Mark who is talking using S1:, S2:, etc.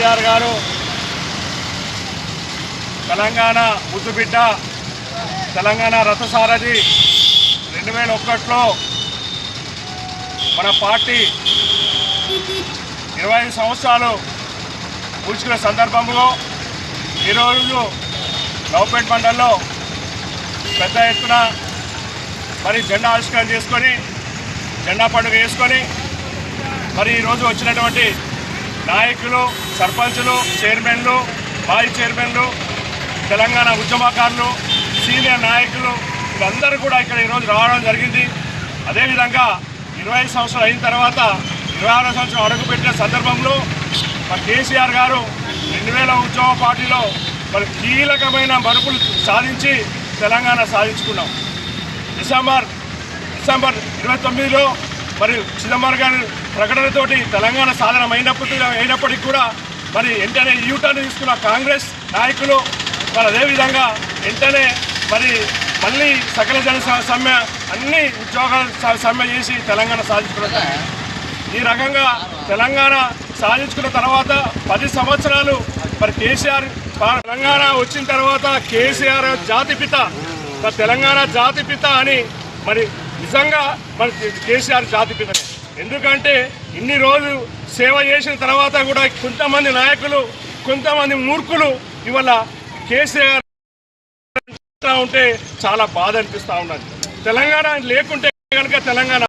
S1: కేసీఆర్ గారు తెలంగాణ ముద్దుబిడ్డ, తెలంగాణ రథసారథి 2001లో మన పార్టీ 25 సంవత్సరాలు పూర్చుకున్న సందర్భంలో ఈరోజు నవపేట మండలంలో పెద్ద ఎత్తున మరి జెండా ఆవిష్కరణ చేసుకొని జెండా పండుగ చేసుకొని మరి ఈరోజు వచ్చినటువంటి నాయకులు, సర్పంచులు, చైర్మన్లు, మాజీ చైర్మన్లు, తెలంగాణ ఉద్యమకారులు, సీనియర్ నాయకులు వీళ్ళందరూ కూడా ఇక్కడ ఈరోజు రావడం జరిగింది. అదేవిధంగా 25 సంవత్సరాలు అయిన తర్వాత 26వ సంవత్సరం అడుగుపెట్టిన సందర్భంలో మరి కేసీఆర్ గారు 2000 ఉద్యమ పార్టీలో మరి కీలకమైన మలుపులు సాధించి తెలంగాణ సాధించుకున్నాం. డిసెంబర్ 29లో మరి చిదంబరం గారి ప్రకటనతోటి తెలంగాణ సాధన అయినప్పటికీ కూడా మరి వెంటనే యూటర్న్ తీసుకున్న కాంగ్రెస్ నాయకులు మరి అదేవిధంగా వెంటనే మరి మళ్ళీ సకల జన సమ్మె అన్ని ఉద్యోగాలు సమ్మె చేసి తెలంగాణ సాధించుకున్నారు. ఈ రకంగా తెలంగాణ సాధించుకున్న తర్వాత 10 సంవత్సరాలు మరి కేసీఆర్ తెలంగాణ వచ్చిన తర్వాత కేసీఆర్ జాతిపిత, తెలంగాణ జాతిపిత అని మరి నిజంగా మరి కేసీఆర్ జాతిపితనే. ఎందుకంటే ఇన్ని రోజులు సేవ చేసిన తర్వాత కూడా కొంతమంది నాయకులు, కొంతమంది మూర్ఖులు ఇవాళ కేసీఆర్ ఉంటే చాలా బాధ అనిపిస్తూ ఉన్నది. తెలంగాణ లేకుంటే కనుక తెలంగాణ